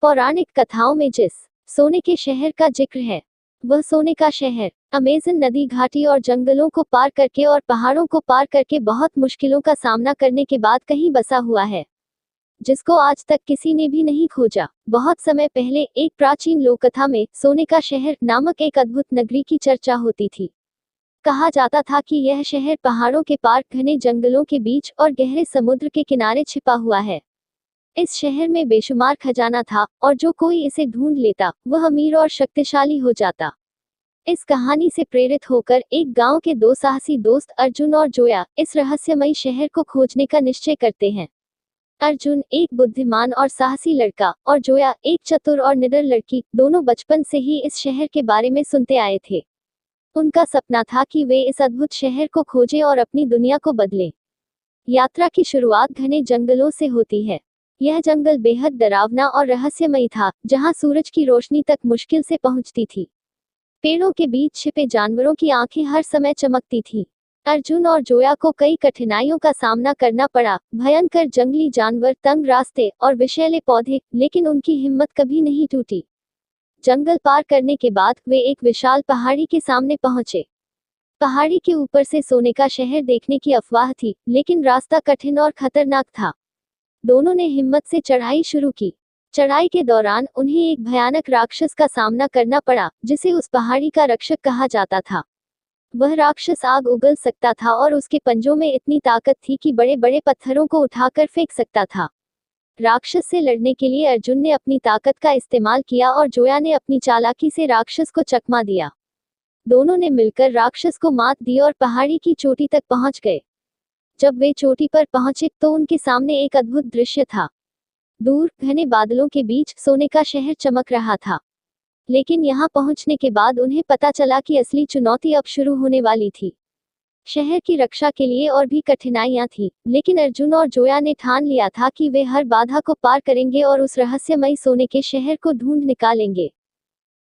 पौराणिक कथाओं में जिस सोने के शहर का जिक्र है, वह सोने का शहर अमेज़न नदी घाटी और जंगलों को पार करके और पहाड़ों को पार करके बहुत मुश्किलों का सामना करने के बाद कहीं बसा हुआ है, जिसको आज तक किसी ने भी नहीं खोजा। बहुत समय पहले एक प्राचीन लोककथा में सोने का शहर नामक एक अद्भुत नगरी की चर्चा होती थी। कहा जाता था कि यह शहर पहाड़ों के पार, घने जंगलों के बीच और गहरे समुद्र के किनारे छिपा हुआ है। इस शहर में बेशुमार खजाना था और जो कोई इसे ढूंढ लेता वह अमीर और शक्तिशाली हो जाता। इस कहानी से प्रेरित होकर एक गांव के दो साहसी दोस्त अर्जुन और जोया इस रहस्यमयी शहर को खोजने का निश्चय करते हैं। अर्जुन एक बुद्धिमान और साहसी लड़का और जोया एक चतुर और निडर लड़की, दोनों बचपन से ही इस शहर के बारे में सुनते आए थे। उनका सपना था कि वे इस अद्भुत शहर को खोजें और अपनी दुनिया को बदलें। यात्रा की शुरुआत घने जंगलों से होती है। यह जंगल बेहद डरावना और रहस्यमयी था, जहां सूरज की रोशनी तक मुश्किल से पहुंचती थी। पेड़ों के बीच छिपे जानवरों की आंखें हर समय चमकती थीं। अर्जुन और जोया को कई कठिनाइयों का सामना करना पड़ा, भयंकर जंगली जानवर, तंग रास्ते और विषैले पौधे, लेकिन उनकी हिम्मत कभी नहीं टूटी। जंगल पार करने के बाद वे एक विशाल पहाड़ी के सामने पहुंचे। पहाड़ी के ऊपर से सोने का शहर देखने की अफवाह थी, लेकिन रास्ता कठिन और खतरनाक था। दोनों ने हिम्मत से चढ़ाई शुरू की। चढ़ाई के दौरान उन्हें एक भयानक राक्षस का सामना करना पड़ा, जिसे उस पहाड़ी का रक्षक कहा जाता था। वह राक्षस आग उगल सकता था और उसके पंजों में इतनी ताकत थी कि बड़े बड़े पत्थरों को उठाकर फेंक सकता था। राक्षस से लड़ने के लिए अर्जुन ने अपनी ताकत का इस्तेमाल किया और जोया ने अपनी चालाकी से राक्षस को चकमा दिया। दोनों ने मिलकर राक्षस को मात दी और पहाड़ी की चोटी तक पहुंच गए। जब वे चोटी पर पहुंचे तो उनके सामने एक अद्भुत दृश्य था। दूर घने बादलों के बीच सोने का शहर चमक रहा था। लेकिन यहाँ पहुंचने के बाद उन्हें पता चला कि असली चुनौती अब शुरू होने वाली थी। शहर की रक्षा के लिए और भी कठिनाइयां थीं, लेकिन अर्जुन और जोया ने ठान लिया था कि वे हर बाधा को पार करेंगे और उस रहस्यमयी सोने के शहर को ढूंढ निकालेंगे।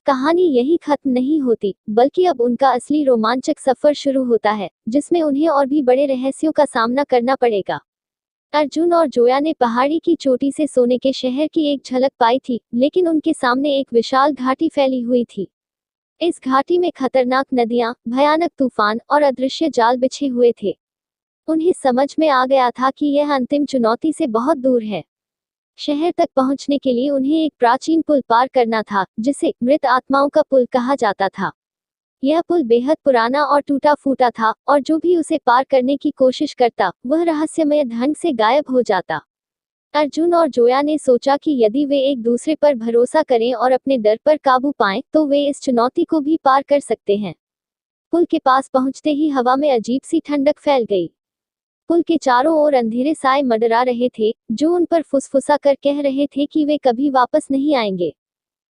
कहानी यही खत्म नहीं होती, बल्कि अब उनका असली रोमांचक सफर शुरू होता है, जिसमें उन्हें और भी बड़े रहस्यों का सामना करना पड़ेगा। अर्जुन और जोया ने पहाड़ी की चोटी से सोने के शहर की एक झलक पाई थी, लेकिन उनके सामने एक विशाल घाटी फैली हुई थी। इस घाटी में खतरनाक नदियां, भयानक तूफान और अदृश्य जाल बिछे हुए थे। उन्हें समझ में आ गया था कि यह अंतिम चुनौती से बहुत दूर है। शहर तक पहुंचने के लिए उन्हें एक प्राचीन पुल पार करना था, जिसे मृत आत्माओं का पुल कहा जाता था। यह पुल बेहद पुराना और टूटा फूटा था, और जो भी उसे पार करने की कोशिश करता वह रहस्यमय ढंग से गायब हो जाता। अर्जुन और जोया ने सोचा कि यदि वे एक दूसरे पर भरोसा करें और अपने डर पर काबू पाएं, तो वे इस चुनौती को भी पार कर सकते हैं। पुल के पास पहुंचते ही हवा में अजीब सी ठंडक फैल गई। पुल के चारों ओर अंधेरे साए मंडरा रहे थे, जो उन पर फुसफुसा कर कह रहे थे कि वे कभी वापस नहीं आएंगे।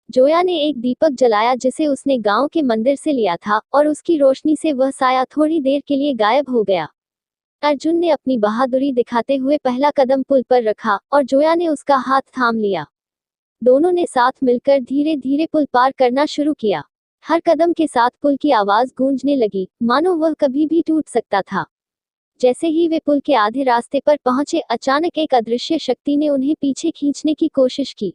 जोया ने एक दीपक जलाया जिसे उसने गांव के मंदिर से लिया था, और उसकी रोशनी से वह साया थोड़ी देर के लिए गायब हो गया। अर्जुन ने अपनी बहादुरी दिखाते हुए पहला कदम पुल पर रखा और जोया ने उसका हाथ थाम लिया। दोनों ने साथ मिलकर धीरे धीरे पुल पार करना शुरू किया। हर कदम के साथ पुल की आवाज गूंजने लगी, मानो वह कभी भी टूट सकता था। जैसे ही वे पुल के आधे रास्ते पर पहुंचे, अचानक एक अदृश्य शक्ति ने उन्हें पीछे खींचने की कोशिश की।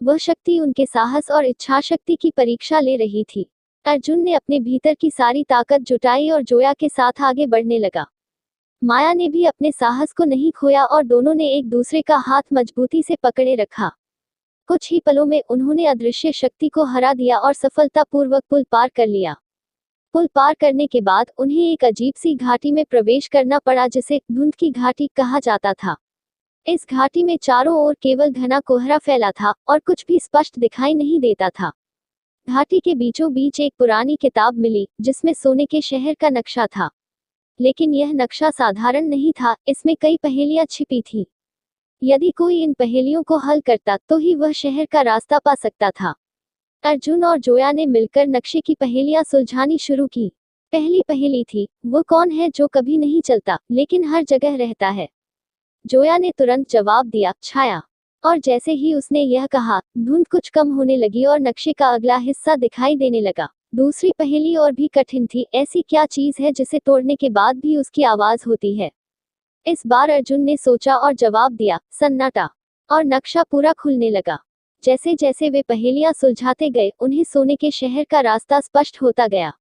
वह शक्ति उनके साहस और इच्छाशक्ति की परीक्षा ले रही थी। अर्जुन ने अपने भीतर की सारी ताकत जुटाई और जोया के साथ आगे बढ़ने लगा। माया ने भी अपने साहस को नहीं खोया और दोनों ने एक दूसरे का हाथ मजबूती से पकड़े रखा। कुछ ही पलों में उन्होंने अदृश्य शक्ति को हरा दिया और सफलतापूर्वक पुल पार कर लिया। पुल पार करने के बाद उन्हें एक अजीब सी घाटी में प्रवेश करना पड़ा, जिसे धुंध की घाटी कहा जाता था। इस घाटी में चारों ओर केवल घना कोहरा फैला था और कुछ भी स्पष्ट दिखाई नहीं देता था। घाटी के बीचों बीच एक पुरानी किताब मिली, जिसमें सोने के शहर का नक्शा था। लेकिन यह नक्शा साधारण नहीं था, इसमें कई पहेलियां छिपी थीं। यदि कोई इन पहेलियों को हल करता तो ही वह शहर का रास्ता पा सकता था। अर्जुन और जोया ने मिलकर नक्शे की पहेलियां सुलझानी शुरू की। पहली पहेली थी, वो कौन है जो कभी नहीं चलता लेकिन हर जगह रहता है। जोया ने तुरंत जवाब दिया, छाया। और जैसे ही उसने यह कहा, धुंध कुछ कम होने लगी और नक्शे का अगला हिस्सा दिखाई देने लगा। दूसरी पहेली और भी कठिन थी, ऐसी क्या चीज है जिसे तोड़ने के बाद भी उसकी आवाज होती है। इस बार अर्जुन ने सोचा और जवाब दिया, सन्नाटा। और नक्शा पूरा खुलने लगा। जैसे जैसे वे पहेलियां सुलझाते गए, उन्हें सोने के शहर का रास्ता स्पष्ट होता गया।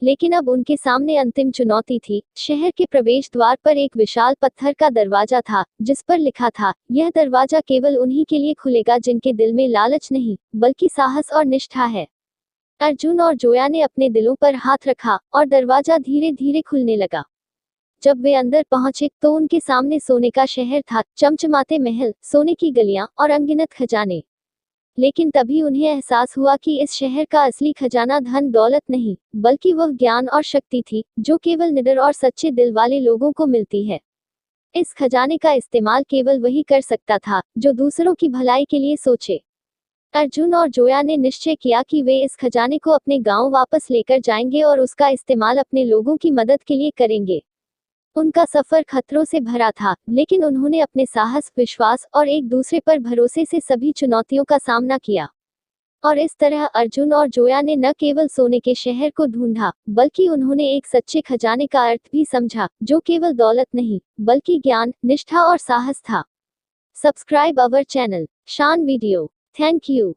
लेकिन अब उनके सामने अंतिम चुनौती थी। शहर के प्रवेश द्वार पर एक विशाल पत्थर का दरवाजा था, जिस पर लिखा था, यह दरवाजा केवल उन्हीं के लिए खुलेगा जिनके दिल में लालच नहीं, बल्कि साहस और निष्ठा है। अर्जुन और जोया ने अपने दिलों पर हाथ रखा और दरवाजा धीरे धीरे खुलने लगा। जब वे अंदर पहुंचे तो उनके सामने सोने का शहर था, चमचमाते महल, सोने की गलियां और अनगिनत खजाने। लेकिन तभी उन्हें एहसास हुआ कि इस शहर का असली खजाना धन दौलत नहीं, बल्कि वह ज्ञान और शक्ति थी, जो केवल निडर और सच्चे दिल वाले लोगों को मिलती है। इस खजाने का इस्तेमाल केवल वही कर सकता था, जो दूसरों की भलाई के लिए सोचे। अर्जुन और जोया ने निश्चय किया कि वे इस खजाने को अपने गांव वापस लेकर जाएंगे और उसका इस्तेमाल अपने लोगों की मदद के लिए करेंगे। उनका सफर खतरों से भरा था, लेकिन उन्होंने अपने साहस, विश्वास और एक दूसरे पर भरोसे से सभी चुनौतियों का सामना किया। और इस तरह अर्जुन और जोया ने न केवल सोने के शहर को ढूंढा, बल्कि उन्होंने एक सच्चे खजाने का अर्थ भी समझा, जो केवल दौलत नहीं, बल्कि ज्ञान, निष्ठा और साहस था। सब्सक्राइब अवर चैनल, शान वीडियो। Thank you.